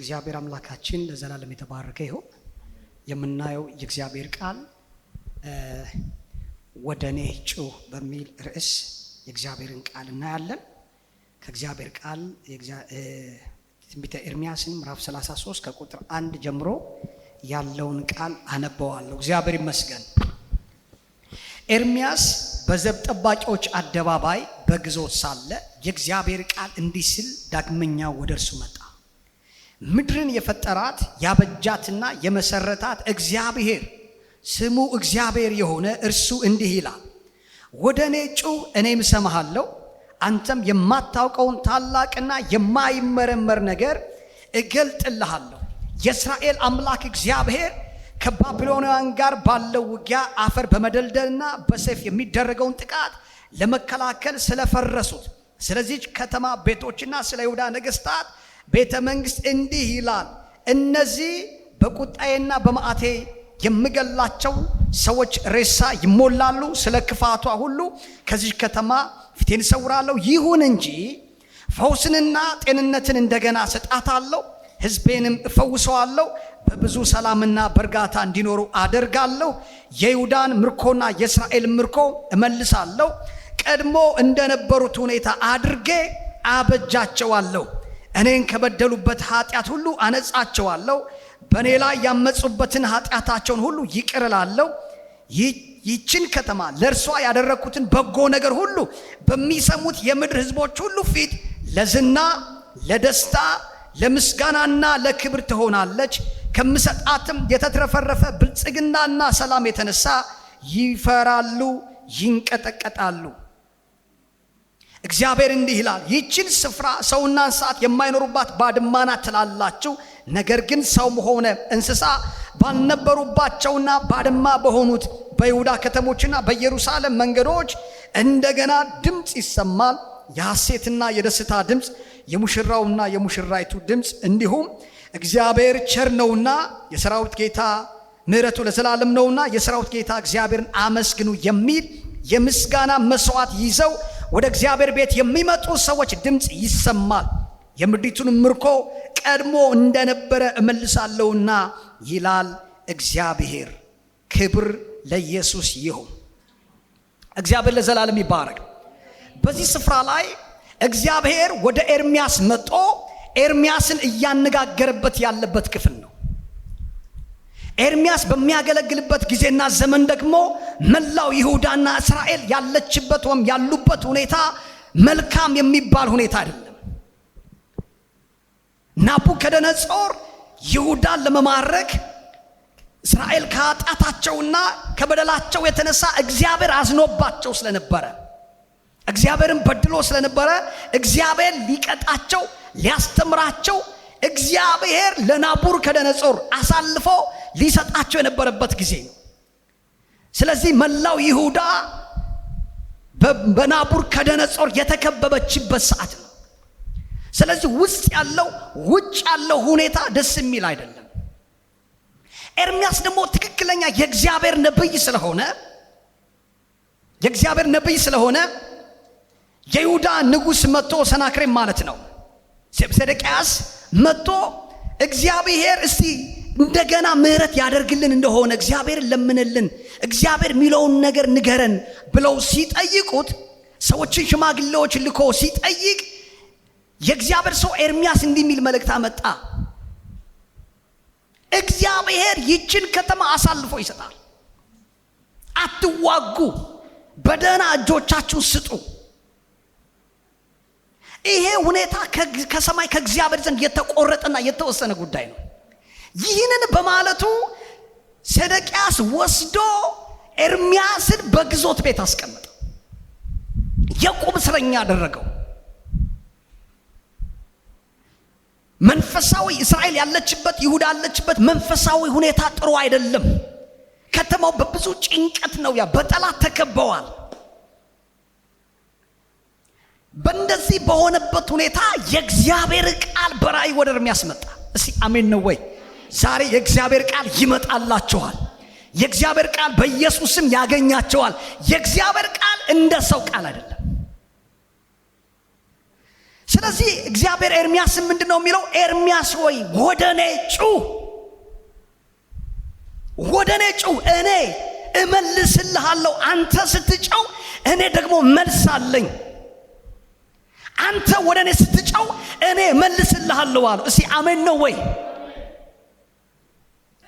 እግዚአብሔር አምላካችን ለዘላለም የተባረከ ይሁን። የምናየው የእግዚአብሔር ቃል ወደኔ ጩህ በሚል ርዕስ የእግዚአብሔርን ቃል እናያለን። ከእግዚአብሔር ቃል ትንቢተ ኤርምያስን ምዕራፍ 33 ከቁጥር 1 ጀምሮ ያለውን ቃል አነበዋለሁ። እግዚአብሔር ይመስገን። ኤርምያስ በዘብ ጠባቂዎች አደባባይ በግዞት ሳለ የእግዚአብሔር ቃል እንዲህ ሲል ዳግመኛ ወደ እርሱ መጣ። ምድርን የፈጠራት ያበጃትና የመሰረታት እግዚአብሔር ስሙ እግዚአብሔር የሆነ እርሱ እንዲህ ይላል፣ ወደ እኔ ጩህ እኔም እሰማሃለሁ፣ አንተም የማታውቀውን ታላቅና የማይመረመር ነገር እገልጥልሃለሁ። የእስራኤል አምላክ እግዚአብሔር ከባቢሎናውያን ጋር ባለው ውጊያ አፈር በመደልደልና በሰይፍ የሚደረገውን ጥቃት ለመከላከል ስለፈረሱት ስለዚህ ከተማ ቤቶችና ስለ ይሁዳ ነገሥታት ቤተ መንግስት እንዲህ ይላል፣ እነዚህ በቁጣዬና በመዓቴ የምገላቸው ሰዎች ሬሳ ይሞላሉ። ስለ ክፋቷ ሁሉ ከዚህ ከተማ ፊቴን እሰውራለሁ። ይሁን እንጂ ፈውስንና ጤንነትን እንደገና ሰጣታለሁ፣ ሕዝቤንም እፈውሰዋለሁ፣ በብዙ ሰላምና በእርጋታ እንዲኖሩ አደርጋለሁ። የይሁዳን ምርኮና የእስራኤል ምርኮ እመልሳለሁ፣ ቀድሞ እንደነበሩት ሁኔታ አድርጌ አበጃቸዋለሁ። እኔን ከበደሉበት ኃጢአት ሁሉ አነጻቸዋለሁ፣ በእኔ ላይ ያመጹበትን ኃጢአታቸውን ሁሉ ይቅር እላለሁ። ይህችን ከተማ ለእርሷ ያደረግኩትን በጎ ነገር ሁሉ በሚሰሙት የምድር ሕዝቦች ሁሉ ፊት ለዝና፣ ለደስታ፣ ለምስጋናና ለክብር ትሆናለች። ከምሰጣትም የተትረፈረፈ ብልጽግናና ሰላም የተነሳ ይፈራሉ፣ ይንቀጠቀጣሉ። እግዚአብሔር እንዲህ ይላል፣ ይህችን ስፍራ ሰውና እንስሳት የማይኖሩባት ባድማ ናት ትላላችሁ። ነገር ግን ሰውም ሆነ እንስሳ ባልነበሩባቸውና ባድማ በሆኑት በይሁዳ ከተሞችና በኢየሩሳሌም መንገዶች እንደገና ድምፅ ይሰማል፣ የሐሴትና የደስታ ድምፅ፣ የሙሽራውና የሙሽራይቱ ድምፅ። እንዲሁም እግዚአብሔር ቸር ነውና የሰራዊት ጌታ ምሕረቱ ለዘላለም ነውና የሰራዊት ጌታ እግዚአብሔርን አመስግኑ የሚል የምስጋና መስዋዕት ይዘው ወደ እግዚአብሔር ቤት የሚመጡ ሰዎች ድምፅ ይሰማል። የምድሪቱን ምርኮ ቀድሞ እንደነበረ እመልሳለሁና ይላል እግዚአብሔር። ክብር ለኢየሱስ ይሁን። እግዚአብሔር ለዘላለም ይባረክ። በዚህ ስፍራ ላይ እግዚአብሔር ወደ ኤርምያስ መጥቶ ኤርምያስን እያነጋገረበት ያለበት ክፍል ነው። ኤርምያስ በሚያገለግልበት ጊዜና ዘመን ደግሞ መላው ይሁዳና እስራኤል ያለችበት ወይም ያሉበት ሁኔታ መልካም የሚባል ሁኔታ አይደለም። ናቡከደነጾር ይሁዳን ለመማረክ እስራኤል ከኃጢአታቸውና ከበደላቸው የተነሳ እግዚአብሔር አዝኖባቸው ስለነበረ፣ እግዚአብሔርን በድሎ ስለነበረ እግዚአብሔር ሊቀጣቸው ሊያስተምራቸው እግዚአብሔር ለናቡከደነጾር አሳልፎ ሊሰጣቸው የነበረበት ጊዜ ነው። ስለዚህ መላው ይሁዳ በናቡከደነጾር የተከበበችበት ሰዓት ነው። ስለዚህ ውስጥ ያለው ውጭ ያለው ሁኔታ ደስ የሚል አይደለም። ኤርምያስ ደግሞ ትክክለኛ የእግዚአብሔር ነብይ ስለሆነ የይሁዳ ንጉሥ መጥቶ ሰናክሬም ማለት ነው ሴዴቅያስ መጥቶ እግዚአብሔር እስቲ እንደገና ምሕረት ያደርግልን እንደሆነ እግዚአብሔር ለምንልን፣ እግዚአብሔር የሚለውን ነገር ንገረን ብለው ሲጠይቁት፣ ሰዎችን ሽማግሌዎች ልኮ ሲጠይቅ የእግዚአብሔር ሰው ኤርምያስ እንዲህ የሚል መልእክት አመጣ። እግዚአብሔር ይችን ከተማ አሳልፎ ይሰጣል፣ አትዋጉ፣ በደህና እጆቻችሁ ስጡ። ይሄ ሁኔታ ከሰማይ ከእግዚአብሔር ዘንድ የተቆረጠና የተወሰነ ጉዳይ ነው። ይህንን በማለቱ ሴዴቅያስ ወስዶ ኤርምያስን በግዞት ቤት አስቀመጠ፣ የቁም እስረኛ አደረገው። መንፈሳዊ እስራኤል ያለችበት ይሁዳ ያለችበት መንፈሳዊ ሁኔታ ጥሩ አይደለም። ከተማው በብዙ ጭንቀት ነው፣ በጠላት ተከበዋል። በእንደዚህ በሆነበት ሁኔታ የእግዚአብሔር ቃል በራእይ ወደ ኤርምያስ መጣ። እስቲ አሜን ነው ወይ? ዛሬ የእግዚአብሔር ቃል ይመጣላችኋል። የእግዚአብሔር ቃል በኢየሱስም ያገኛቸዋል። የእግዚአብሔር ቃል እንደ ሰው ቃል አይደለም። ስለዚህ እግዚአብሔር ኤርሚያስ ምንድነው የሚለው? ኤርሚያስ ሆይ ወደኔ ጩህ፣ ወደኔ ጩህ፣ እኔ እመልስልሃለሁ። አንተ ስትጨው እኔ ደግሞ መልስ አለኝ። አንተ ወደኔ ስትጨው እኔ እመልስልሃለሁ አለ። እስቲ አሜን ነው ወይ?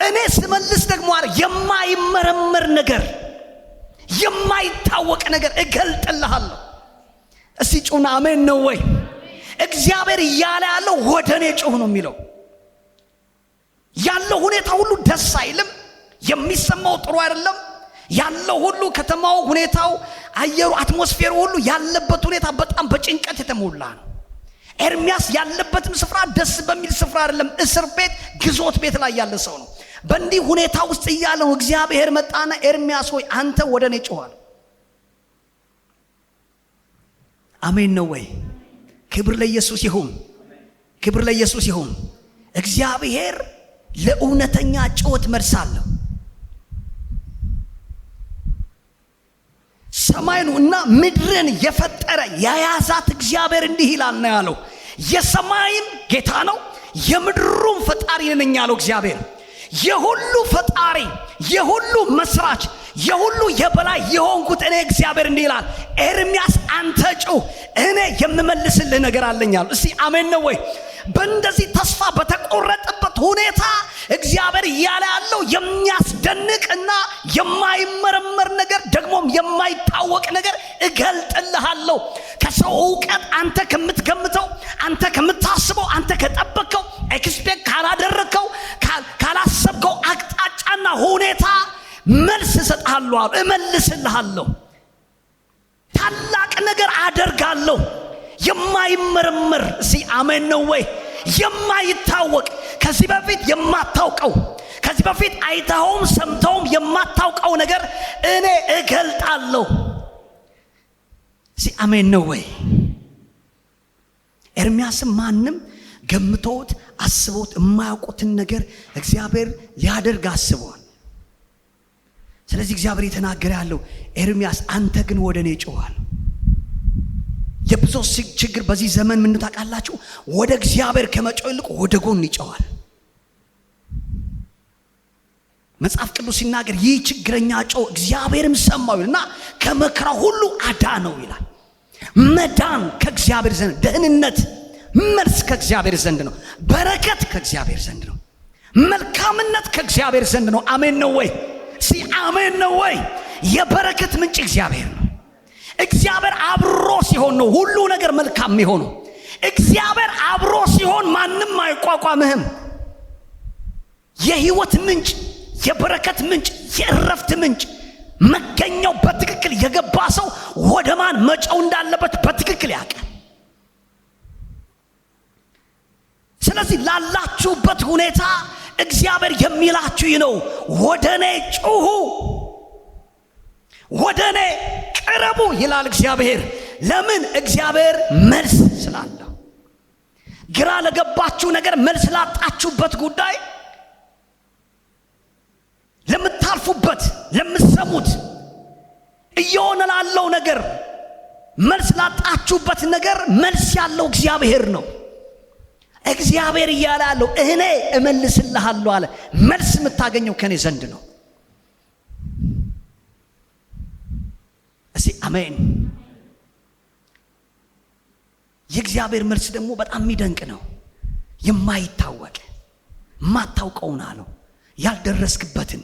እኔ ስመልስ ደግሞ የማይመረመር ነገር፣ የማይታወቅ ነገር እገልጥልሃለሁ። እስቲ ጩና አሜን ነው ወይ? እግዚአብሔር እያለ ያለው ወደኔ ጩህ ነው የሚለው። ያለው ሁኔታ ሁሉ ደስ አይልም። የሚሰማው ጥሩ አይደለም። ያለው ሁሉ ከተማው፣ ሁኔታው፣ አየሩ፣ አትሞስፌሩ ሁሉ ያለበት ሁኔታ በጣም በጭንቀት የተሞላ ነው። ኤርሚያስ ያለበትም ስፍራ ደስ በሚል ስፍራ አይደለም። እስር ቤት፣ ግዞት ቤት ላይ ያለ ሰው ነው። በእንዲህ ሁኔታ ውስጥ እያለ ነው እግዚአብሔር መጣና ኤርሚያስ ሆይ አንተ ወደኔ ጩህ። አሜን ነው ወይ? ክብር ለኢየሱስ ይሁን፣ ክብር ለኢየሱስ ይሁን። እግዚአብሔር ለእውነተኛ ጩኸት መልስ አለው። ሰማይንና ምድርን የፈጠረ የያዛት እግዚአብሔር እንዲህ ይላል ነው ያለው። የሰማይም ጌታ ነው የምድሩም ፈጣሪ ነኝ ያለው እግዚአብሔር። የሁሉ ፈጣሪ፣ የሁሉ መስራች፣ የሁሉ የበላይ የሆንኩት እኔ እግዚአብሔር እንዲህ ይላል፣ ኤርሚያስ አንተ ጩህ፣ እኔ የምመልስልህ ነገር አለኝ አለው። እስቲ አሜን ነው ወይ? በእንደዚህ ተስፋ በተቆረጠበት ሁኔታ እግዚአብሔር እያለ ያለው የሚያስደንቅና የማይመረመር ነገር፣ ደግሞም የማይታወቅ ነገር እገልጥልሃለሁ። ከሰው ዕውቀት አንተ ከምትገምተው፣ አንተ ከምታስበው፣ አንተ ከጠበቅከው፣ ኤክስፔክት ካላደረግከው፣ ካላሰብከው አቅጣጫና ሁኔታ መልስ እሰጥሃለሁ፣ እመልስልሃለሁ። ታላቅ ነገር አደርጋለሁ። የማይመረመር፣ እስቲ አሜን ነው ወይ? የማይታወቅ፣ ከዚህ በፊት የማታውቀው፣ ከዚህ በፊት አይተኸውም ሰምተውም የማታውቀው ነገር እኔ እገልጣለሁ። እስቲ አሜን ነው ወይ? ኤርሚያስም ማንም ገምተውት አስበውት የማያውቁትን ነገር እግዚአብሔር ሊያደርግ አስበዋል። ስለዚህ እግዚአብሔር የተናገረ ያለው ኤርሚያስ አንተ ግን ወደኔ ጩህ። የብዙ ችግር በዚህ ዘመን ምን ታውቃላችሁ? ወደ እግዚአብሔር ከመጮህ ይልቅ ወደ ጎን ይጮሃል። መጽሐፍ ቅዱስ ሲናገር ይህ ችግረኛ ጮህ እግዚአብሔርም ሰማው እና ከመከራ ሁሉ አዳነው ይላል። መዳን ከእግዚአብሔር ዘንድ፣ ደህንነት መልስ ከእግዚአብሔር ዘንድ ነው። በረከት ከእግዚአብሔር ዘንድ ነው። መልካምነት ከእግዚአብሔር ዘንድ ነው። አሜን ነው ወይ? ሲ አሜን ነው ወይ? የበረከት ምንጭ እግዚአብሔር ነው። እግዚአብሔር አብሮ ሲሆን ነው ሁሉ ነገር መልካም የሚሆነው። እግዚአብሔር አብሮ ሲሆን ማንም አይቋቋምህም። የህይወት ምንጭ፣ የበረከት ምንጭ፣ የእረፍት ምንጭ መገኛው በትክክል የገባ ሰው ወደ ማን መጫው እንዳለበት በትክክል ያውቃል። ስለዚህ ላላችሁበት ሁኔታ እግዚአብሔር የሚላችሁ ነው፣ ወደኔ ጩሁ፣ ወደኔ ቅረቡ ይላል እግዚአብሔር። ለምን? እግዚአብሔር መልስ ስላለው። ግራ ለገባችሁ ነገር፣ መልስ ላጣችሁበት ጉዳይ፣ ለምታልፉበት፣ ለምትሰሙት እየሆነ ላለው ነገር፣ መልስ ላጣችሁበት ነገር መልስ ያለው እግዚአብሔር ነው። እግዚአብሔር እያለ ያለው እኔ እመልስልሃለሁ አለ። መልስ የምታገኘው ከኔ ዘንድ ነው። እስቲ አሜን። የእግዚአብሔር መልስ ደግሞ በጣም የሚደንቅ ነው። የማይታወቅ ማታውቀውን አለው። ያልደረስክበትን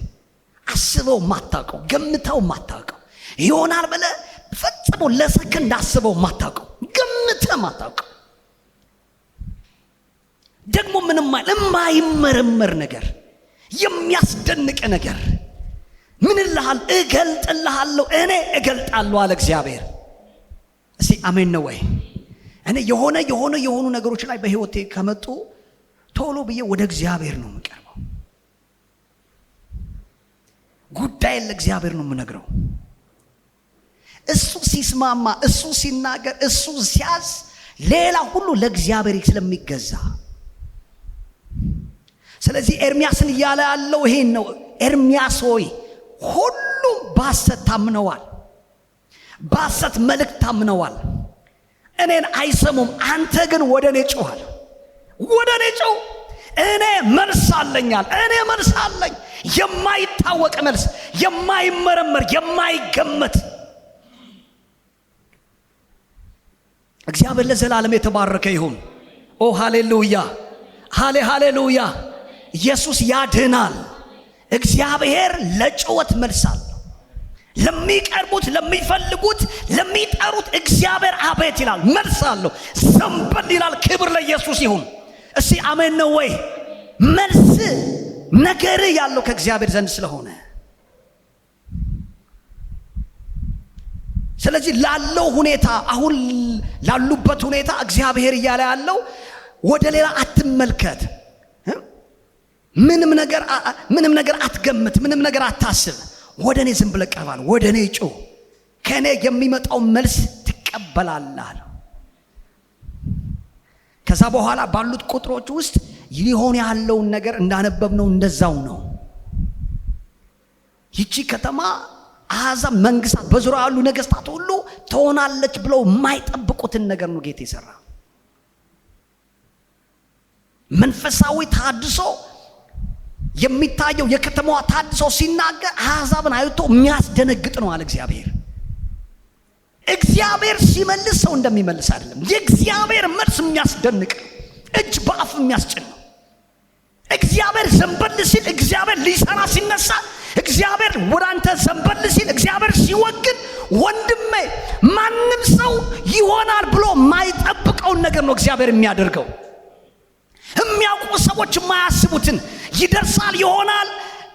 አስበው ማታውቀው፣ ገምተው ማታውቀው፣ ይሆናል ብለህ ፈጽሞ ለሰከንድ አስበው ማታውቀው፣ ገምተህ ማታውቀው፣ ደግሞ ምንም የማይመረመር ነገር፣ የሚያስደንቅ ነገር ምን ልሃል? እገልጥልሃለሁ፣ እኔ እገልጣለሁ አለ እግዚአብሔር። እስቲ አሜን ነው ወይ? እኔ የሆኑ ነገሮች ላይ በህይወቴ ከመጡ ቶሎ ብዬ ወደ እግዚአብሔር ነው የምቀርበው። ጉዳይ ለእግዚአብሔር ነው የምነግረው። እሱ ሲስማማ፣ እሱ ሲናገር፣ እሱ ሲያዝ፣ ሌላ ሁሉ ለእግዚአብሔር ስለሚገዛ። ስለዚህ ኤርሚያስን እያለ ያለው ይሄን ነው። ኤርሚያስ ሆይ ሁሉም በሐሰት ታምነዋል፣ በሐሰት መልእክት ታምነዋል። እኔን አይሰሙም። አንተ ግን ወደ እኔ ጩኽ አለ። ወደ እኔ ጩኽ፣ እኔ መልስ አለኛል። እኔ መልስ አለኝ። የማይታወቅ መልስ፣ የማይመረመር፣ የማይገመት። እግዚአብሔር ለዘላለም የተባረከ ይሁን። ኦ ሃሌሉያ፣ ሃሌሉያ። ኢየሱስ ያድናል። እግዚአብሔር ለጩኸት መልስ አለው። ለሚቀርቡት፣ ለሚፈልጉት፣ ለሚጠሩት እግዚአብሔር አቤት ይላል፣ መልስ አለው። ዘንበል ይላል። ክብር ለኢየሱስ ይሁን። እስቲ አሜን ነው ወይ? መልስ ነገር ያለው ከእግዚአብሔር ዘንድ ስለሆነ፣ ስለዚህ ላለው ሁኔታ፣ አሁን ላሉበት ሁኔታ እግዚአብሔር እያለ ያለው ወደ ሌላ አትመልከት፣ ምንም ነገር አትገምት፣ ምንም ነገር አታስብ። ወደ እኔ ዝም ብለህ ቀርባል። ወደ እኔ ጩኽ፣ ከእኔ የሚመጣው መልስ ትቀበላለህ። ከዛ በኋላ ባሉት ቁጥሮች ውስጥ ሊሆን ያለውን ነገር እንዳነበብነው እንደዛው ነው። ይቺ ከተማ አሕዛብ መንግስታት፣ በዙሪያ ያሉ ነገስታት ሁሉ ትሆናለች ብለው የማይጠብቁትን ነገር ነው ጌታ የሰራ። መንፈሳዊ ታድሶ የሚታየው የከተማዋ ታድሶ ሲናገር አሕዛብን አይቶ የሚያስደነግጥ ነው አለ እግዚአብሔር። እግዚአብሔር ሲመልስ ሰው እንደሚመልስ አይደለም። የእግዚአብሔር መልስ የሚያስደንቅ፣ እጅ በአፍ የሚያስጭን ነው። እግዚአብሔር ዘንበል ሲል፣ እግዚአብሔር ሊሰራ ሲነሳ፣ እግዚአብሔር ወደ አንተ ዘንበል ሲል፣ እግዚአብሔር ሲወግን፣ ወንድሜ ማንም ሰው ይሆናል ብሎ የማይጠብቀውን ነገር ነው እግዚአብሔር የሚያደርገው። የሚያውቁ ሰዎች የማያስቡትን ይደርሳል፣ ይሆናል፣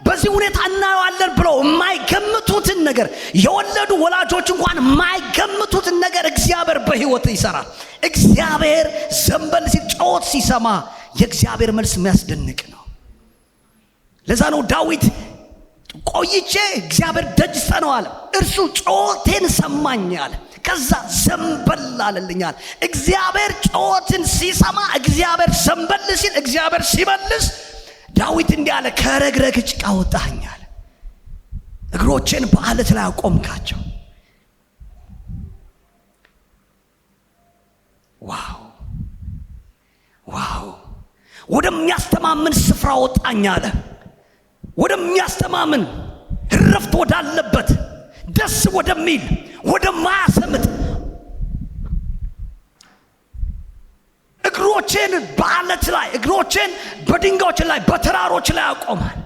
በዚህ ሁኔታ እናየዋለን ብለው የማይገምቱትን ነገር፣ የወለዱ ወላጆች እንኳን የማይገምቱትን ነገር እግዚአብሔር በሕይወት ይሰራል። እግዚአብሔር ዘንበል ሲል፣ ጩኸት ሲሰማ የእግዚአብሔር መልስ የሚያስደንቅ ነው። ለዛ ነው ዳዊት ቆይቼ እግዚአብሔር ደጅ ጠነዋል፣ እርሱ ጩኸቴን ሰማኝ አለ። ከዛ ዘንበል አለልኛል። እግዚአብሔር ጩኸትን ሲሰማ፣ እግዚአብሔር ዘንበል ሲል፣ እግዚአብሔር ሲመልስ፣ ዳዊት እንዲህ አለ፣ ከረግረግ ጭቃ አወጣኸኝ አለ፣ እግሮቼን በአለት ላይ አቆምካቸው። ዋው ዋው! ወደሚያስተማምን ስፍራ ወጣኝ አለ። ወደሚያስተማምን እረፍት ወዳለበት፣ ደስ ወደሚል፣ ወደማያሰምጥ፣ እግሮቼን በአለት ላይ፣ እግሮቼን በድንጋዮች ላይ፣ በተራሮች ላይ አቆማል።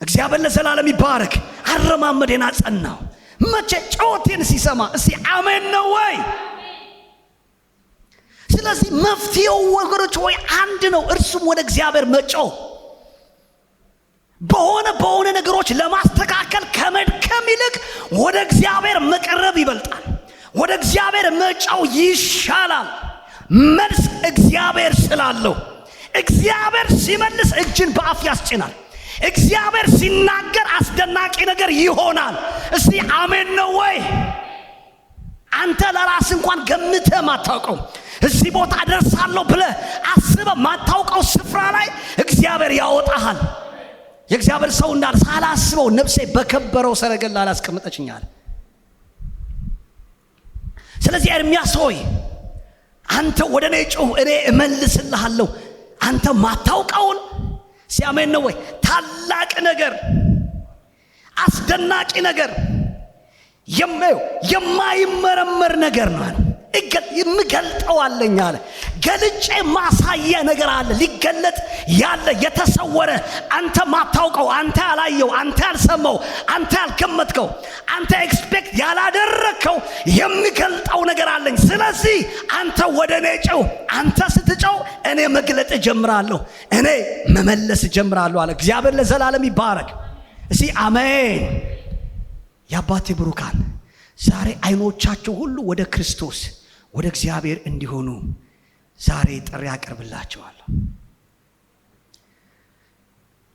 እግዚአብሔር ለዘላለም ይባረክ። አረማመዴን አጸናው። መቼ? ጩኸቴን ሲሰማ። እስቲ አሜን ነው ወይ? ስለዚህ መፍትሄው ወገኖች ወይ አንድ ነው፣ እርሱም ወደ እግዚአብሔር መጮህ። በሆነ ነገሮች ለማስተካከል ከመድከም ይልቅ ወደ እግዚአብሔር መቅረብ ይበልጣል። ወደ እግዚአብሔር መጮህ ይሻላል። መልስ እግዚአብሔር ስላለው። እግዚአብሔር ሲመልስ እጅን በአፍ ያስጭናል። እግዚአብሔር ሲናገር አስደናቂ ነገር ይሆናል። እስቲ አሜን ነው ወይ? አንተ ለራስ እንኳን ገምተህ ማታውቀው፣ እዚህ ቦታ ደርሳለሁ ብለህ አስበህ ማታውቀው ስፍራ ላይ እግዚአብሔር ያወጣሃል። የእግዚአብሔር ሰው እንዳለ ሳላስበው ነፍሴ በከበረው ሰረገላ አላስቀመጠችኛል። ስለዚህ ኤርምያስ ሆይ አንተ ወደ እኔ ጩኽ፣ እኔ እመልስልሃለሁ። አንተ ማታውቀውን ሲያሜን ነው ወይ? ታላቅ ነገር፣ አስደናቂ ነገር፣ የማይመረመር ነገር ነው። የምገልጠው አለኝ አለ። ገልጬ ማሳየ ነገር አለ፣ ሊገለጥ ያለ የተሰወረ፣ አንተ ማታውቀው፣ አንተ ያላየው፣ አንተ ያልሰማው፣ አንተ ያልገመትከው፣ አንተ ኤክስፔክት ያላደረግከው የሚገልጠው ነገር አለኝ። ስለዚህ አንተ ወደ እኔ ጩኽ። አንተ ስትጮህ እኔ መግለጥ ጀምራለሁ፣ እኔ መመለስ ጀምራለሁ አለ። እግዚአብሔር ለዘላለም ይባረክ። እስቲ አሜን። የአባቴ ብሩካን ዛሬ አይኖቻቸው ሁሉ ወደ ክርስቶስ ወደ እግዚአብሔር እንዲሆኑ ዛሬ ጥሪ ያቀርብላቸዋለሁ።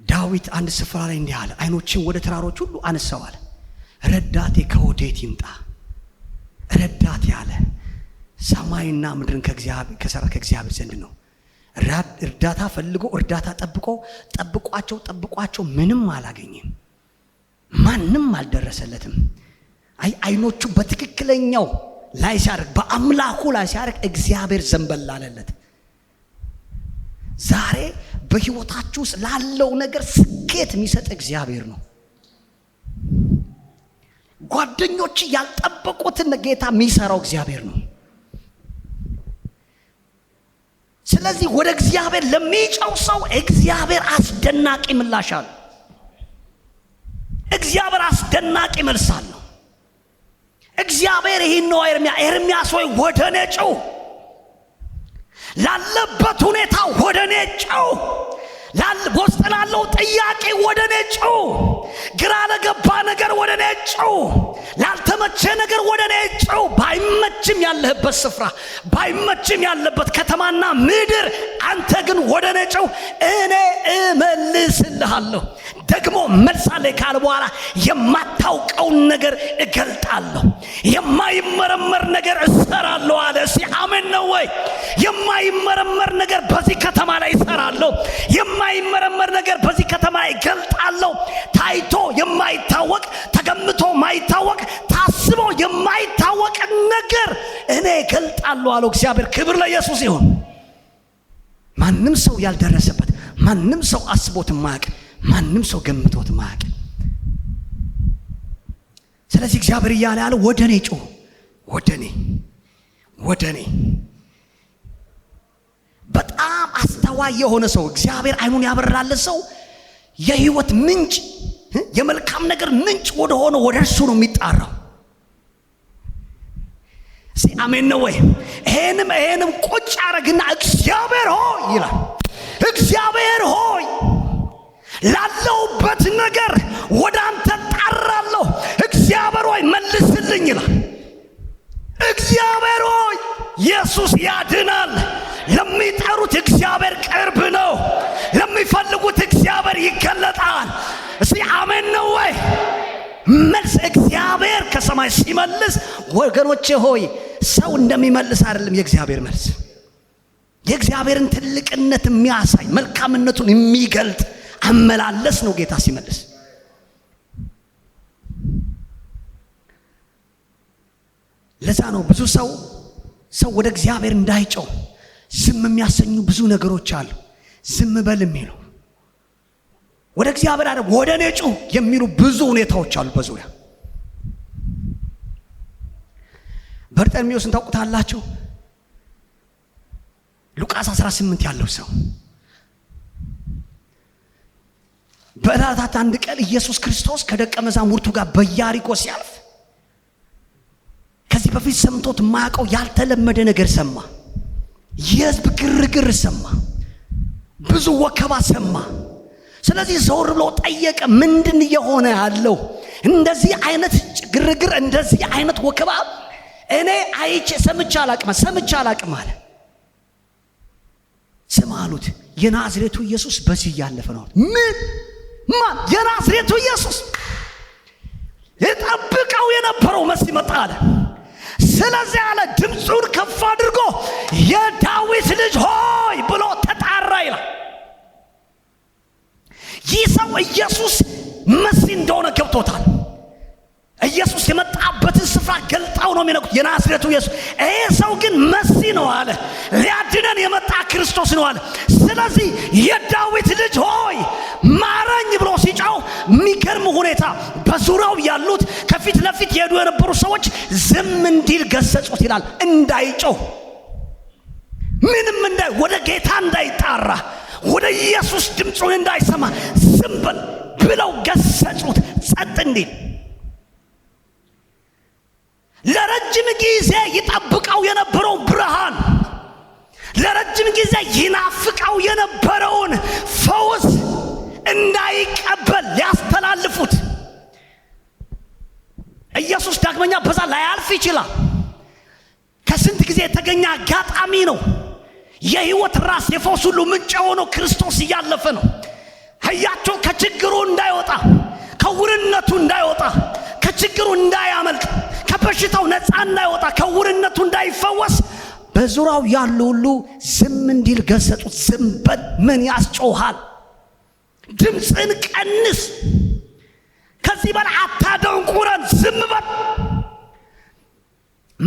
ዳዊት አንድ ስፍራ ላይ እንዲህ አለ፣ አይኖችን ወደ ተራሮች ሁሉ አነሳዋል፣ ረዳቴ ከወዴት ይምጣ? ረዳቴ አለ ሰማይና ምድርን ከሰራ ከእግዚአብሔር ዘንድ ነው። እርዳታ ፈልጎ እርዳታ ጠብቋቸው ምንም አላገኘም፣ ማንም አልደረሰለትም። አይኖቹ በትክክለኛው ላይ ሲያደርግ በአምላኩ ላይ ሲያደርግ እግዚአብሔር ዘንበል አለለት። ዛሬ በህይወታችሁ ውስጥ ላለው ነገር ስኬት የሚሰጥ እግዚአብሔር ነው። ጓደኞች ያልጠበቁትን ጌታ የሚሰራው እግዚአብሔር ነው። ስለዚህ ወደ እግዚአብሔር ለሚጨው ሰው እግዚአብሔር አስደናቂ ምላሽ አለው። እግዚአብሔር አስደናቂ መልስ አለው። እግዚአብሔር ይሄን ነው ኤርምያስ ሆይ ወደ እኔ ጨው፣ ላለበት ሁኔታ ወደ እኔ ጨው፣ ውስጥ ላለው ጥያቄ ወደ እኔ ጨው፣ ግራ ለገባ ነገር ወደ እኔ ጨው፣ ላልተመቸ ነገር ወደ እኔ ጨው። ባይመችም ያለህበት ስፍራ፣ ባይመችም ያለበት ከተማና ምድር፣ አንተ ግን ወደ እኔ ጨው፣ እኔ እመልስልሃለሁ። ደግሞ መልሳለ ካለ በኋላ የማታውቀውን ነገር እገልጣለሁ፣ የማይመረመር ነገር እሰራለሁ አለ። እስቲ አሜን ነው ወይ? የማይመረመር ነገር በዚህ ከተማ ላይ እሰራለሁ፣ የማይመረመር ነገር በዚህ ከተማ ላይ እገልጣለሁ። ታይቶ የማይታወቅ፣ ተገምቶ የማይታወቅ፣ ታስቦ የማይታወቅ ነገር እኔ እገልጣለሁ አለው እግዚአብሔር። ክብር ለኢየሱስ ይሁን። ማንም ሰው ያልደረሰበት፣ ማንም ሰው አስቦት ማያውቅ፣ ማንም ሰው ገምቶት ማያውቅ። ስለዚህ እግዚአብሔር እያለ ያለ ወደ እኔ ጩሁ፣ ወደ እኔ። በጣም አስተዋይ የሆነ ሰው፣ እግዚአብሔር አይኑን ያበራለት ሰው የህይወት ምንጭ፣ የመልካም ነገር ምንጭ ወደ ሆነ ወደ እርሱ ነው የሚጣራው። አሜን ነው ወይ? ይሄንም ቁጭ አረግና እግዚአብሔር ሆይ ይላል። እግዚአብሔር ሆይ ላለውበት ነገር ወደ አንተ ጣራለሁ። እግዚአብሔር ሆይ መልስልኝ ይላል። እግዚአብሔር ሆይ ኢየሱስ ያድናል። ለሚጠሩት እግዚአብሔር ቅርብ ነው። ለሚፈልጉት እግዚአብሔር ይገለጣል። እስቲ አሜን ነው ወይ? መልስ እግዚአብሔር ከሰማይ ሲመልስ ወገኖቼ ሆይ ሰው እንደሚመልስ አይደለም የእግዚአብሔር መልስ። የእግዚአብሔርን ትልቅነት የሚያሳይ መልካምነቱን የሚገልጥ አመላለስ ነው ጌታ ሲመልስ። ለዛ ነው ብዙ ሰው ወደ እግዚአብሔር እንዳይጨው ዝም የሚያሰኙ ብዙ ነገሮች አሉ። ዝም በል የሚሉ ወደ እግዚአብሔር አይደል ወደ እኔ ጩህ የሚሉ ብዙ ሁኔታዎች አሉ በዙሪያ። በርጤሜዎስን ታውቁታላችሁ? ሉቃስ 18 ያለው ሰው በዕለታት አንድ ቀን ኢየሱስ ክርስቶስ ከደቀ መዛሙርቱ ጋር በኢያሪኮ ሲያልፍ ከዚህ በፊት ሰምቶት የማያውቀው ያልተለመደ ነገር ሰማ። የሕዝብ ግርግር ሰማ፣ ብዙ ወከባ ሰማ። ስለዚህ ዘወር ብሎ ጠየቀ፣ ምንድን የሆነ ያለው? እንደዚህ አይነት ግርግር፣ እንደዚህ አይነት ወከባ እኔ አይቼ ሰምቼ አላቅም አለ። ስማ አሉት፣ የናዝሬቱ ኢየሱስ በዚህ እያለፈ ነው። ማን? የናዝሬቱ ኢየሱስ። የጠብቀው የነበረው መሲህ መጣ አለ። ስለዚህ አለ ድምፁን ከፍ አድርጎ የዳዊት ልጅ ሆይ ብሎ ተጣራ ይላል። ይህ ሰው ኢየሱስ መሲህ እንደሆነ ገብቶታል። ኢየሱስ የመጣበትን ስፍራ ገልጣው ነው የሚነግሩት። የናዝሬቱ ኢየሱስ። ይሄ ሰው ግን መሲህ ነው አለ፣ ሊያድነን የመጣ ክርስቶስ ነው አለ። ስለዚህ የዳዊት ልጅ ሆይ ማረኝ ብሎ ሲጫው የሚገርም ሁኔታ በዙሪያው ያሉት ከፊት ለፊት የሄዱ የነበሩ ሰዎች ዝም እንዲል ገሰጹት ይላል። እንዳይጮህ፣ ምንም ወደ ጌታ እንዳይጣራ፣ ወደ ኢየሱስ ድምፁን እንዳይሰማ ዝም በል ብለው ገሰጹት፣ ጸጥ እንዲል። ለረጅም ጊዜ ይጠብቀው የነበረው ብርሃን፣ ለረጅም ጊዜ ይናፍቀው የነበረውን ፈውስ እንዳይቀበል ሊያስተላልፉት ኢየሱስ ዳግመኛ በዛ ላያልፍ ይችላል። ከስንት ጊዜ የተገኘ አጋጣሚ ነው። የህይወት ራስ የፈውስ ሁሉ ምንጭ የሆነው ክርስቶስ እያለፈ ነው። ህያቸው ከችግሩ እንዳይወጣ፣ ከውርነቱ እንዳይወጣ፣ ከችግሩ እንዳያመልጥ፣ ከበሽታው ነፃ እንዳይወጣ፣ ከውርነቱ እንዳይፈወስ በዙሪያው ያሉ ሁሉ ዝም እንዲል ገሰጹት። ዝም በል፣ ምን ያስጮሃል? ድምፅን ቀንስ፣ ከዚህ በላይ አታደንቁረን፣ ዝም በል።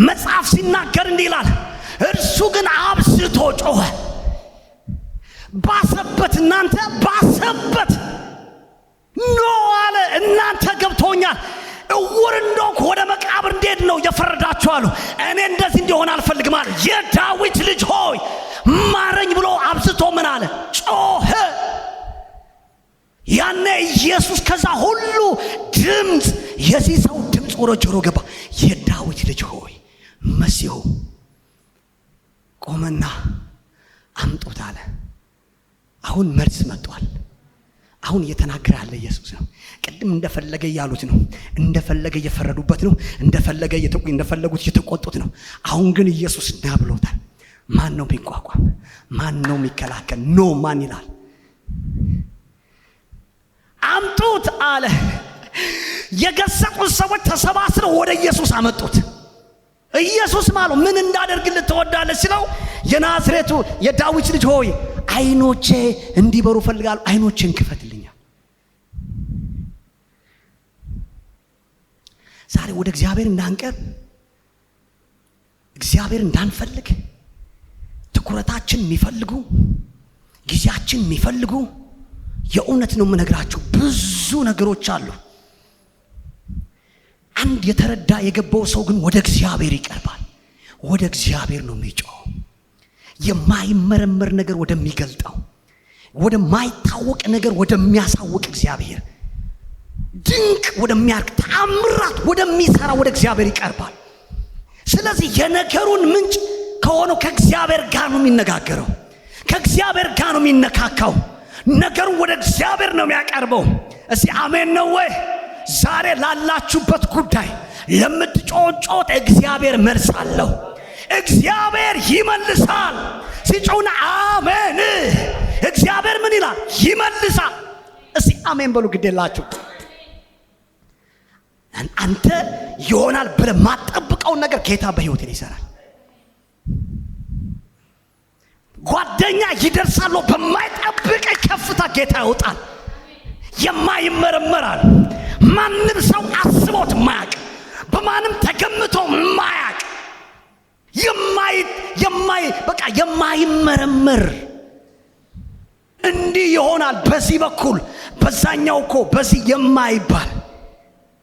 መጽሐፍ ሲናገር እንዲህ ይላል፣ እርሱ ግን አብዝቶ ጮኸ። ባሰበት፣ እናንተ ባሰበት ኖ አለ። እናንተ ገብቶኛል፣ እውር እንደሆንኩ ወደ መቃብር እንዴት ነው የፈረዳችሁ አሉ። እኔ እንደዚህ እንዲሆን አልፈልግም አለ። የዳዊት ልጅ ሆይ ማረኝ ብሎ አብዝቶ ምን አለ? ጮኸ። ያኔ ኢየሱስ ከዛ ሁሉ ድምፅ የዚህ ሰው ድምፅ ወደ ጆሮ ገባ። የዳዊት ልጅ ሆይ መሲሁ ቆመና አምጡት አለ። አሁን መልስ መጥቷል። አሁን እየተናገረ ያለ ኢየሱስ ነው። ቅድም እንደፈለገ እያሉት ነው፣ እንደፈለገ እየፈረዱበት ነው፣ እንደፈለጉት እየተቆጡት ነው። አሁን ግን ኢየሱስ ና ብሎታል። ማን ነው የሚቋቋም? ማን ነው የሚከላከል? ኖ ማን ይላል? አምጡት አለ። የገሰጡት ሰዎች ተሰባስበው ወደ ኢየሱስ አመጡት። ኢየሱስ ማለት ምን እንዳደርግልህ ትወዳለህ ሲለው፣ የናዝሬቱ የዳዊት ልጅ ሆይ አይኖቼ እንዲበሩ ፈልጋለሁ፣ አይኖቼን ክፈትልኛል። ዛሬ ወደ እግዚአብሔር እንዳንቀርብ፣ እግዚአብሔር እንዳንፈልግ፣ ትኩረታችን የሚፈልጉ፣ ጊዜያችን የሚፈልጉ፣ የእውነት ነው የምነግራችሁ ብዙ ነገሮች አሉ። አንድ የተረዳ የገባው ሰው ግን ወደ እግዚአብሔር ይቀርባል። ወደ እግዚአብሔር ነው የሚጮኸው። የማይመረመር ነገር ወደሚገልጠው፣ ወደማይታወቅ ነገር ወደሚያሳውቅ እግዚአብሔር፣ ድንቅ ወደሚያርግ፣ ተአምራት ወደሚሰራ ወደ እግዚአብሔር ይቀርባል። ስለዚህ የነገሩን ምንጭ ከሆነው ከእግዚአብሔር ጋር ነው የሚነጋገረው፣ ከእግዚአብሔር ጋር ነው የሚነካካው። ነገሩ ወደ እግዚአብሔር ነው የሚያቀርበው። እስቲ አሜን ነው ወይ? ዛሬ ላላችሁበት ጉዳይ ለምትጮጩት እግዚአብሔር መልስ አለው። እግዚአብሔር ይመልሳል። ሲጮና አሜን። እግዚአብሔር ምን ይላል? ይመልሳል። እስቲ አሜን በሉ። ግዴላችሁ አንተ ይሆናል ብለህ ማጠብቀውን ነገር ጌታ በህይወት ይሰራል። ጓደኛ ይደርሳል በማይጠብቅ ከፍታ ጌታ ያወጣል። የማይመረመራል። ማንም ሰው አስቦት ማያቅ፣ በማንም ተገምቶ ማያቅ፣ የማይመረመር እንዲህ ይሆናል በዚህ በኩል በዛኛው እኮ በዚህ የማይባል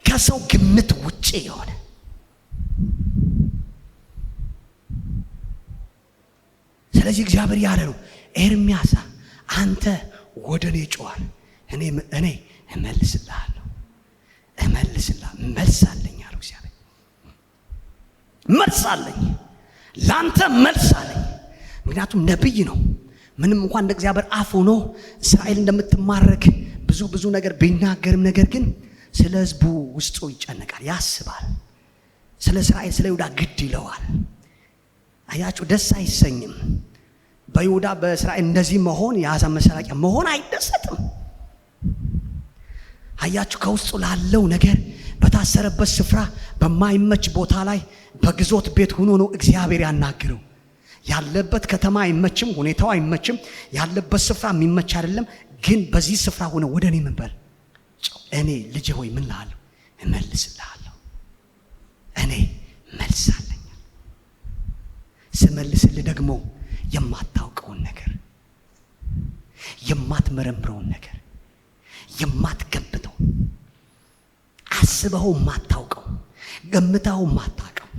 ከሰው ግምት ውጪ የሆነ ስለዚህ እግዚአብሔር ያለ ነው፣ ኤርምያስ አንተ ወደ እኔ ጮህ፣ እኔ እመልስልሃለሁ፣ መልስ አለኝ አለው እግዚአብሔር። መልስ አለኝ፣ ላንተ መልስ አለኝ። ምክንያቱም ነብይ ነው። ምንም እንኳን እንደ እግዚአብሔር አፍ ሆኖ እስራኤል እንደምትማረክ ብዙ ነገር ቢናገርም፣ ነገር ግን ስለ ሕዝቡ ውስጡ ይጨነቃል፣ ያስባል። ስለ እስራኤል ስለ ይሁዳ ግድ ይለዋል። አያችሁ፣ ደስ አይሰኝም። በይሁዳ በእስራኤል እንደዚህ መሆን የአሕዛብ መሰራቂያ መሆን አይደሰትም። አያችሁ፣ ከውስጡ ላለው ነገር በታሰረበት ስፍራ በማይመች ቦታ ላይ በግዞት ቤት ሆኖ ነው እግዚአብሔር ያናግረው። ያለበት ከተማ አይመችም፣ ሁኔታው አይመችም፣ ያለበት ስፍራ የሚመች አይደለም። ግን በዚህ ስፍራ ሆነ ወደ እኔ ምን በል፣ እኔ ልጄ ሆይ ምን ልሃለሁ? እመልስልሃለሁ። እኔ መልስ አለኝ። ስመልስልህ ደግሞ የማታውቀውን ነገር፣ የማትመረምረውን ነገር፣ የማትገምተው፣ አስበው የማታውቀው፣ ገምተው የማታውቀው፣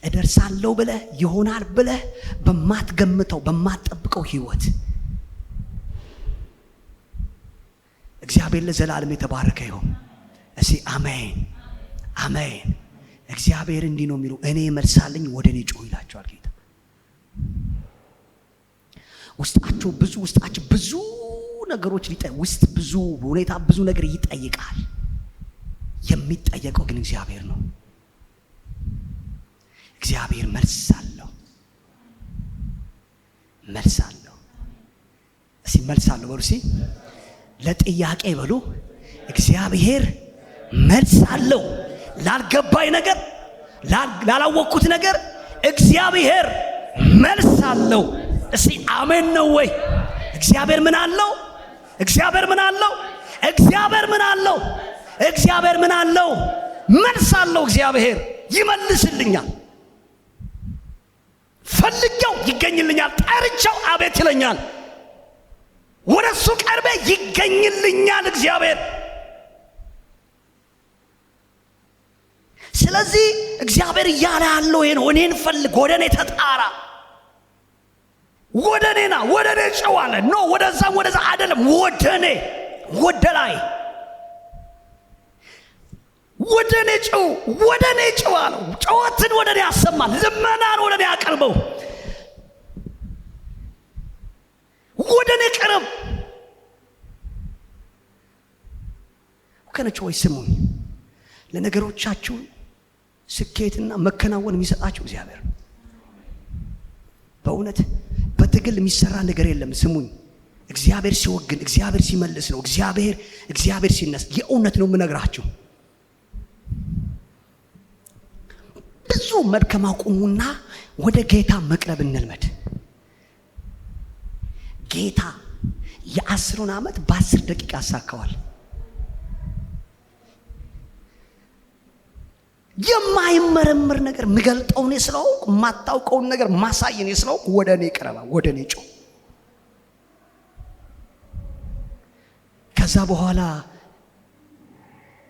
እደርሳለሁ ብለህ ይሆናል ብለህ በማትገምተው በማትጠብቀው ህይወት እግዚአብሔር ለዘላለም የተባረከ ይሁን። እሺ አሜን አሜን። እግዚአብሔር እንዲህ ነው የሚለው፣ እኔ መልሳለኝ ወደ እኔ ጮህ ይላቸዋል ጌታ። ውስጣችሁ ብዙ ነገሮች ውስጥ ብዙ ሁኔታ ብዙ ነገር ይጠይቃል። የሚጠየቀው ግን እግዚአብሔር ነው። እግዚአብሔር መልስ አለው። እስቲ መልስ አለው በሉ። እስቲ ለጥያቄ በሉ፣ እግዚአብሔር መልስ አለው። ላልገባኝ ነገር፣ ላላወቅኩት ነገር እግዚአብሔር መልስ አለው። እስቲ አሜን ነው ወይ? እግዚአብሔር ምን አለው? እግዚአብሔር ምን አለው? እግዚአብሔር ምን አለው? እግዚአብሔር ምን አለው? መልስ አለው። እግዚአብሔር ይመልስልኛል። ፈልጌው ይገኝልኛል፣ ጠርቼው አቤት ይለኛል። ወደሱ ቀርቤ ይገኝልኛል እግዚአብሔር። ስለዚህ እግዚአብሔር እያለ ያለው ይሄ ነው። እኔን ፈልግ፣ ወደ እኔ ተጣራ፣ ወደ እኔና ወደ እኔ ጨው አለ። ኖ ወደዛም ወደዛ አይደለም፣ ወደ እኔ፣ ወደ ላይ፣ ወደ እኔ ጨው፣ ወደ እኔ ጨው አለው። ጨዋትን ወደ እኔ ያሰማል፣ ልመናን ወደ እኔ ያቀርበው፣ ወደ እኔ ቀረብ። ወገኖች ወይ ስሙኝ፣ ለነገሮቻችሁ ስኬትና መከናወን የሚሰጣችሁ እግዚአብሔር። በእውነት በትግል የሚሰራ ነገር የለም። ስሙኝ፣ እግዚአብሔር ሲወግን፣ እግዚአብሔር ሲመልስ ነው። እግዚአብሔር ሲነስ፣ የእውነት ነው የምነግራችሁ። ብዙ መድከም አቁሙና ወደ ጌታ መቅረብ እንልመድ። ጌታ የ10 ዓመት በ10 ደቂቃ ያሳካዋል። የማይመረምር ነገር ምገልጠው እኔ ስለሆንኩ፣ የማታውቀውን ነገር ማሳይ እኔ ስለሆንኩ፣ ወደ እኔ ቅረባ፣ ወደ እኔ ጮህ። ከዛ በኋላ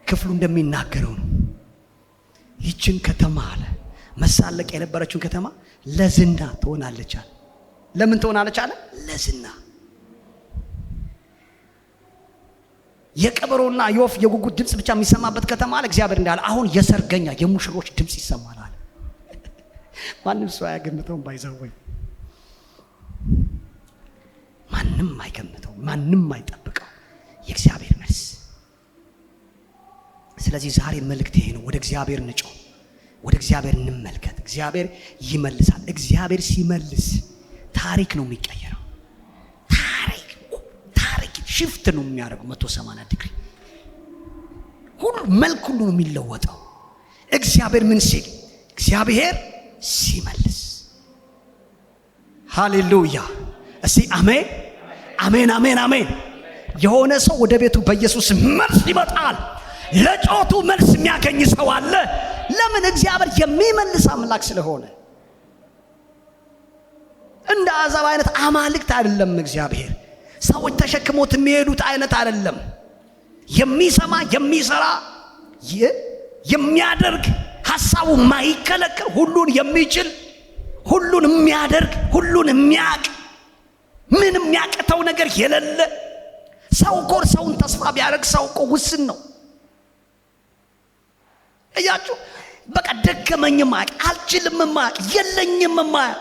ክፍሉ እንደሚናገረው ነው። ይችን ከተማ አለ መሳለቅ የነበረችውን ከተማ ለዝና ትሆናለች አለ። ለምን ትሆናለች አለ? ለዝና። የቀበሮና የወፍ የጉጉት ድምፅ ብቻ የሚሰማበት ከተማ አለ። እግዚአብሔር እንዳለ አሁን የሰርገኛ የሙሽሮች ድምፅ ይሰማል አለ። ማንም ሰው አያገምተውም። ባይዘወይ ማንም አይገምተው፣ ማንም አይጠብቀው የእግዚአብሔር መልስ። ስለዚህ ዛሬ መልእክት ይሄ ነው። ወደ እግዚአብሔር እንጮህ፣ ወደ እግዚአብሔር እንመልከት። እግዚአብሔር ይመልሳል። እግዚአብሔር ሲመልስ ታሪክ ነው የሚቀየረው። ታሪክ ሽፍት ነው የሚያደርገው 180 ዲግሪ። ሁሉ መልክ ሁሉ ነው የሚለወጠው። እግዚአብሔር ምን ሲል? እግዚአብሔር ሲመልስ። ሃሌሉያ! እስቲ አሜን፣ አሜን፣ አሜን፣ አሜን። የሆነ ሰው ወደ ቤቱ በኢየሱስ መልስ ይመጣል። ለጮቱ መልስ የሚያገኝ ሰው አለ። ለምን? እግዚአብሔር የሚመልስ አምላክ ስለሆነ። እንደ አሕዛብ አይነት አማልክት አይደለም እግዚአብሔር። ሰዎች ተሸክሞት የሚሄዱት አይነት አይደለም። የሚሰማ፣ የሚሰራ፣ የሚያደርግ፣ ሐሳቡ ማይከለከል፣ ሁሉን የሚችል፣ ሁሉን የሚያደርግ፣ ሁሉን የሚያቅ፣ ምንም የሚያቅተው ነገር የሌለ ሰው እኮ ሰውን ተስፋ ቢያደርግ ሰው እኮ ውስን ነው። እያችሁ በቃ ደከመኝም ማቅ፣ አልችልም ማቅ፣ የለኝም ማቅ፣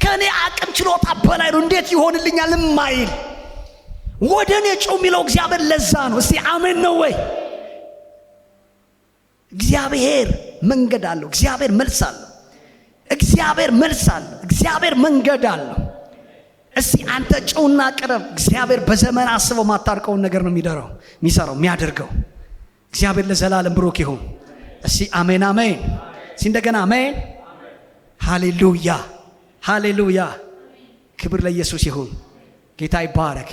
ከኔ አቅም ችሎታ በላይ ነው እንዴት ይሆንልኛል ማይል ወደ እኔ ጮህ የሚለው እግዚአብሔር ለዛ ነው። እስቲ አሜን ነው ወይ? እግዚአብሔር መንገድ አለው። እግዚአብሔር መልስ አለው። እግዚአብሔር መልስ አለው። እግዚአብሔር መንገድ አለው። እስቲ አንተ ጮህና ቅረብ። እግዚአብሔር በዘመን አስበው ማታርቀውን ነገር ነው የሚሰራው የሚያደርገው። እግዚአብሔር ለዘላለም ብሩክ ይሁን። እስቲ አሜን፣ አሜን። እስቲ እንደገና አሜን። ሃሌሉያ፣ ሃሌሉያ። ክብር ለኢየሱስ ይሁን። ጌታ ይባረክ።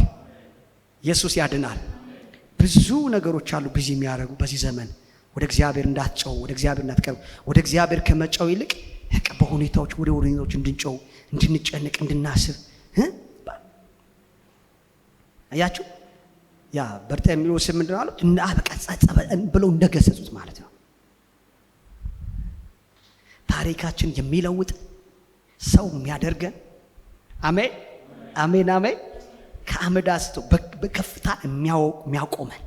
ኢየሱስ ያድናል። ብዙ ነገሮች አሉ ብዙ የሚያደርጉ በዚህ ዘመን። ወደ እግዚአብሔር እንዳትጮው፣ ወደ እግዚአብሔር እንዳትቀርብ። ወደ እግዚአብሔር ከመጮው ይልቅ በሁኔታዎች ወደ ሁኔታዎች እንድንጮው፣ እንድንጨነቅ፣ እንድናስብ አያችሁ። ያ በርጤሜዎስ ምንድን ነው አለው? እና በቃ ብለው እንደገሰጹት ማለት ነው። ታሪካችን የሚለውጥ ሰው የሚያደርገን አሜን፣ አሜን፣ አሜን። ከአመድ አንስቶ በከፍታ የሚያቆመን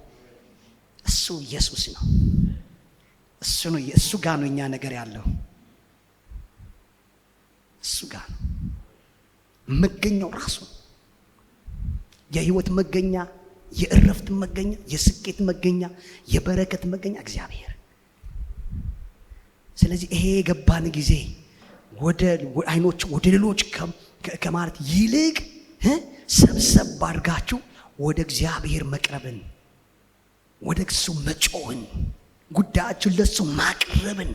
እሱ ኢየሱስ ነው። እሱ ነው። እሱ ጋር ነው እኛ ነገር ያለው። እሱ ጋር ነው መገኛው ራሱ። የህይወት መገኛ፣ የእረፍት መገኛ፣ የስኬት መገኛ፣ የበረከት መገኛ እግዚአብሔር። ስለዚህ ይሄ የገባን ጊዜ ወደ አይኖች ወደ ሌሎች ከማለት ይልቅ ሰብሰብ አድርጋችሁ ወደ እግዚአብሔር መቅረብን፣ ወደ እሱ መጮህን፣ ጉዳያችሁን ለሱ ማቅረብን።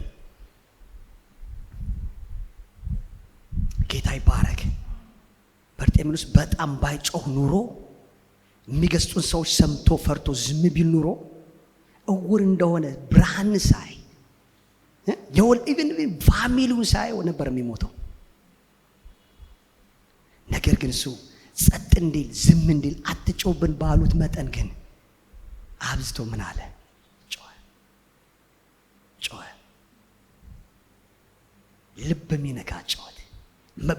ጌታ ይባረክ። በርጤሜዎስ በጣም ባይጮህ ኑሮ የሚገስጡን ሰዎች ሰምቶ ፈርቶ ዝም ቢል ኑሮ እውር እንደሆነ ብርሃን ሳይ ኢቭን ፋሚሊውን ሳይ ነበር የሚሞተው። ግን እሱ ጸጥ እንዲል ዝም እንዲል አትጮህብን ባሉት መጠን ግን አብዝቶ ምን አለ? ጮኸ። ልብ የሚነካ ጩኸት፣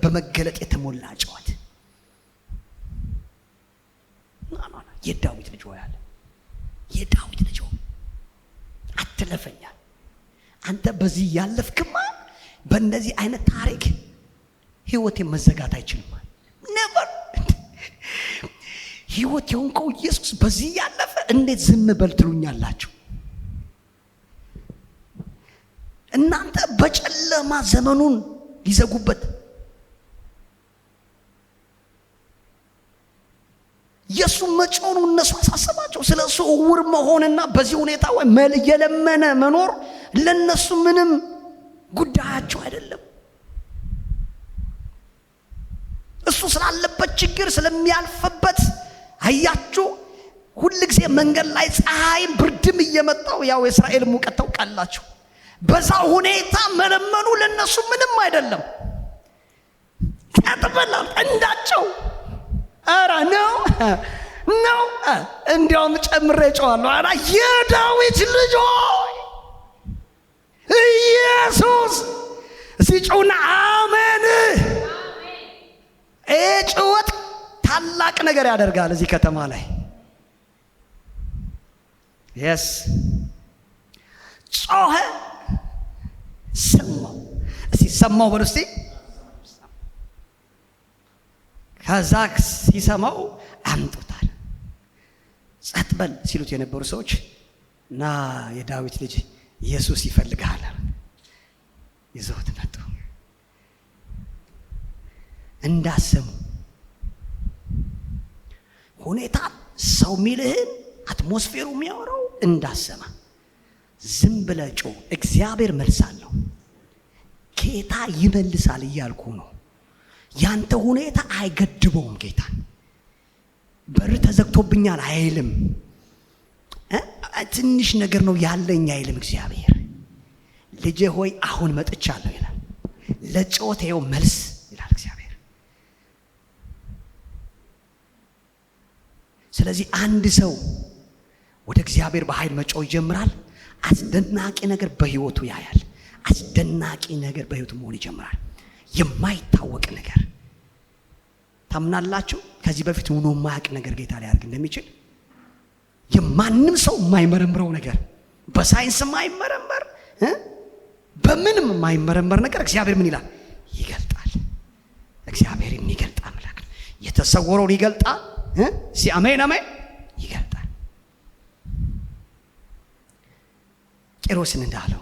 በመገለጥ የተሞላ ጩኸት። የዳዊት ልጅ ሆይ አለ። የዳዊት ልጅ ሆይ አትለፈኛል። አንተ በዚህ ያለፍክማ በእንደዚህ አይነት ታሪክ ህይወቴ መዘጋት አይችልም። ነበር ህይወት የሆንከው ኢየሱስ በዚህ ያለፈ እንዴት ዝም በል ትሉኛላችሁ? እናንተ በጨለማ ዘመኑን ሊዘጉበት ኢየሱስ መጮኑ እነሱ አሳሰባቸው። ስለሱ እውር መሆንና በዚህ ሁኔታ ወይ የለመነ መኖር ለነሱ ምንም ጉዳያቸው አይደለም። እሱ ስላለበት ችግር ስለሚያልፍበት አያችሁ፣ ሁል ጊዜ መንገድ ላይ ፀሐይም ብርድም እየመጣው ያው የእስራኤል ሙቀት ታውቃላችሁ። በዛ ሁኔታ መለመኑ ለነሱ ምንም አይደለም። ቀጥበላል እንዳቸው አራ ነው እንዲያውም ጨምሬ ጨዋለሁ። አራ የዳዊት ልጅ ሆይ ኢየሱስ ሲጮና አሜን። ጩኸት ታላቅ ነገር ያደርጋል እዚህ ከተማ ላይ። የስ ጮኸ፣ ሰማው። እስቲ ሰማው በሉ እስቲ። ከዛ ሲሰማው አምጡታል። ጸጥ በል ሲሉት የነበሩ ሰዎች እና የዳዊት ልጅ ኢየሱስ ይፈልጋል ይዘውት መጡ። እንዳሰሙ ሁኔታ ሰው ሚልህን አትሞስፌሩ የሚያወራው እንዳሰማ ዝም ብለህ ጮህ። እግዚአብሔር መልሳለሁ፣ ጌታ ይመልሳል እያልኩ ነው። ያንተ ሁኔታ አይገድበውም። ጌታ በር ተዘግቶብኛል አይልም። ትንሽ ነገር ነው ያለኝ አይልም። እግዚአብሔር ልጄ ሆይ አሁን መጥቻለሁ ይላል። ለጮቴው መልስ ይላል እግዚአብሔር። ስለዚህ አንድ ሰው ወደ እግዚአብሔር በኃይል መጮህ ይጀምራል። አስደናቂ ነገር በህይወቱ ያያል። አስደናቂ ነገር በህይወቱ መሆን ይጀምራል። የማይታወቅ ነገር ታምናላችሁ? ከዚህ በፊት ሆኖ የማያውቅ ነገር ጌታ ሊያደርግ እንደሚችል የማንም ሰው የማይመረምረው ነገር፣ በሳይንስ የማይመረመር በምንም የማይመረመር ነገር እግዚአብሔር ምን ይላል? ይገልጣል። እግዚአብሔር የሚገልጥ አምላክ ነው። የተሰወረውን ይገልጣል። አሜን አሜን። ይገልጣል። ቄሮስን እንዳለው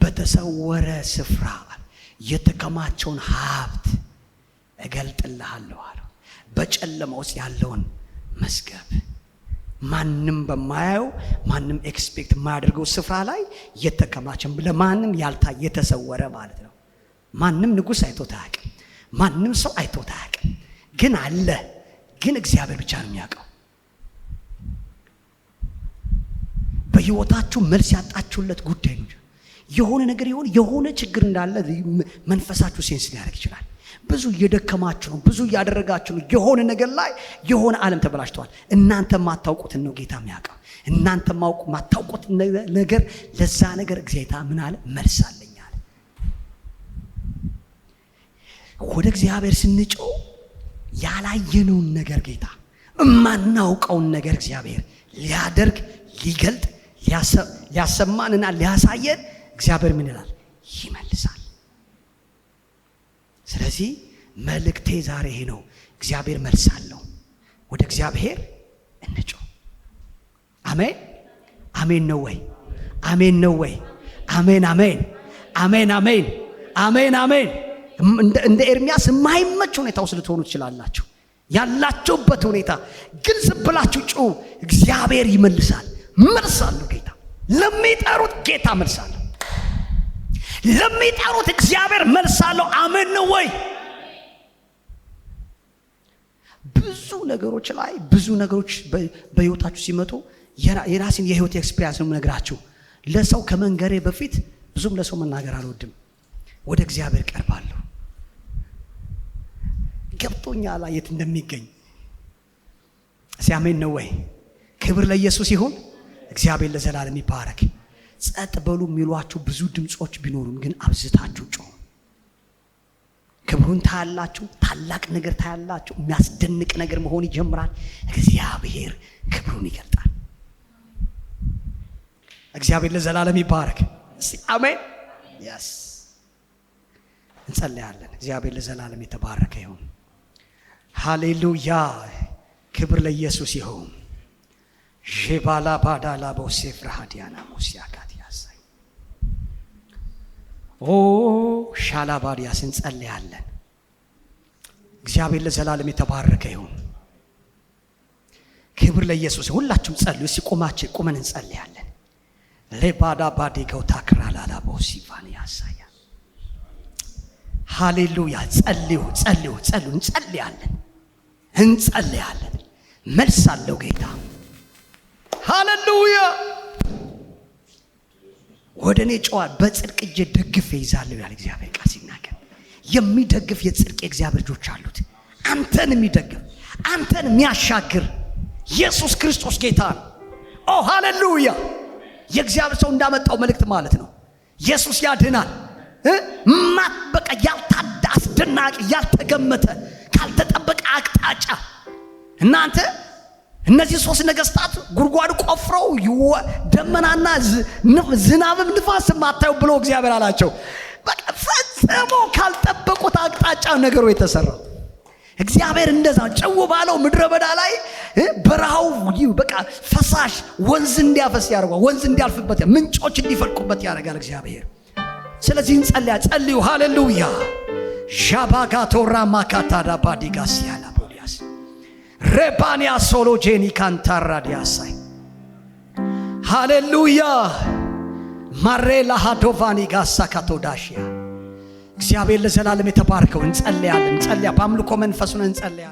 በተሰወረ ስፍራ የተከማቸውን ሀብት እገልጥልሃለሁ አለው። በጨለማ ውስጥ ያለውን መዝገብ ማንም በማያየው ማንም ኤክስፔክት የማያደርገው ስፍራ ላይ የተከማቸን ለማንም ያልታየ የተሰወረ ማለት ነው። ማንም ንጉሥ አይቶት አያውቅም። ማንም ሰው አይቶት አያውቅም። ግን አለ። ግን እግዚአብሔር ብቻ ነው የሚያውቀው። በህይወታችሁ መልስ ያጣችሁለት ጉዳይ ነው። የሆነ ነገር የሆነ ችግር እንዳለ መንፈሳችሁ ሴንስ ሊያደርግ ይችላል። ብዙ እየደከማችሁ ነው። ብዙ እያደረጋችሁ ነው። የሆነ ነገር ላይ የሆነ ዓለም ተበላሽተዋል። እናንተ ማታውቁትን ነው ጌታ የሚያውቀው። እናንተ ማታውቁት ነገር ለዛ ነገር እግዚአብሔር ምን አለ? መልስ አለኝ አለ። ወደ እግዚአብሔር ስንጮህ ያላየነውን ነገር ጌታ የማናውቀውን ነገር እግዚአብሔር ሊያደርግ ሊገልጥ ሊያሰማንና ሊያሳየን እግዚአብሔር ምን ይላል? ይመልሳል። ስለዚህ መልእክቴ ዛሬ ይሄ ነው። እግዚአብሔር መልስ አለው። ወደ እግዚአብሔር እንጮህ። አሜን አሜን ነው ወይ? አሜን ነው ወይ? አሜን አሜን አሜን አሜን አሜን አሜን። እንደ ኤርሚያስ የማይመች ሁኔታ ውስጥ ልትሆኑ ትችላላችሁ። ያላችሁበት ሁኔታ ግን ዝም ብላችሁ ጩሁ። እግዚአብሔር ይመልሳል። መልስ አለው ጌታ። ለሚጠሩት ጌታ መልስ አለው። ለሚጠሩት እግዚአብሔር መልስ አለው። አሜን ነው ወይ? ብዙ ነገሮች ላይ ብዙ ነገሮች በህይወታችሁ ሲመጡ የራሴን የህይወት ኤክስፒሪያንስ ነው የምነግራችሁ። ለሰው ከመንገሬ በፊት ብዙም ለሰው መናገር አልወድም። ወደ እግዚአብሔር ቀርባለሁ። ገብቶኛል የት እንደሚገኝ። ሲያሜን ነው ወይ? ክብር ለኢየሱስ ይሁን። እግዚአብሔር ለዘላለም ይባረክ። ጸጥ በሉ የሚሏችሁ ብዙ ድምጾች ቢኖሩም ግን አብዝታችሁ ጮሁ። ክብሩን ታያላችሁ። ታላቅ ነገር ታያላችሁ። የሚያስደንቅ ነገር መሆን ይጀምራል። እግዚአብሔር ክብሩን ይገልጣል። እግዚአብሔር ለዘላለም ይባረክ። እስቲ አሜን። ያስ እንጸልያለን። እግዚአብሔር ለዘላለም የተባረከ ይሁን። ሃሌሉያ። ክብር ለኢየሱስ ይሁን። ጄባላ ባዳላ ቦሴፍራ ዲያና ሙሲያካት ያሳይ ኦ ሻላባዲያስ እንጸልያለን። እግዚአብሔር ለዘላለም የተባረከ ይሁን። ክብር ለኢየሱስ። ሁላችሁም ጸልዩ። እስቲ ቁመን እንጸልያለን። ለባዳ ባዲገው ታክራላላ ቦሲፋን ያሳያ ሃሌሉያ። ጸልዩ እንጸልያለን። መልስ አለው ጌታ። ሃሌሉያ። ወደ እኔ ጨዋል በጽድቅ እጄ ደግፌ ይዛለሁ ያለ እግዚአብሔር ቃል ሲናገር፣ የሚደግፍ የጽድቅ የእግዚአብሔር ልጆች አሉት። አንተን የሚደግፍ አንተን የሚያሻግር ኢየሱስ ክርስቶስ ጌታ ነው። ኦ ሃሌሉያ። የእግዚአብሔር ሰው እንዳመጣው መልእክት ማለት ነው። ኢየሱስ ያድናል። በቃ ያልታዳ አስደናቂ ያልተገመተ ካልተጠበቀ አቅጣጫ እናንተ እነዚህ ሶስት ነገስታት ጉድጓድ ቆፍረው ደመናና ዝናብም ንፋስ ማታዩ ብሎ እግዚአብሔር አላቸው። በቃ ፈጽሞ ካልጠበቁት አቅጣጫ ነገሩ የተሰራው እግዚአብሔር እንደዛ ጭው ባለው ምድረ በዳ ላይ በረሃው በቃ ፈሳሽ ወንዝ እንዲያፈስ ያደርጋል። ወንዝ እንዲያልፍበት ምንጮች እንዲፈልቁበት ያደርጋል እግዚአብሔር። ስለዚህ ጸልዩ። ሃሌሉያ። ዣባጋቶራ ማካታዳ ባዲጋስ ያላ ቦዲያስ ሬባኒያ ሶሎጄኒ ካንታራ ዲያሳይ ሃሌሉያ። ማሬላ ሃዶቫኒ ጋሳ ካቶዳሽያ እግዚአብሔር ለዘላለም የተባረከው። እንጸልያለን። በአምልኮ መንፈሱን እንጸልያለን።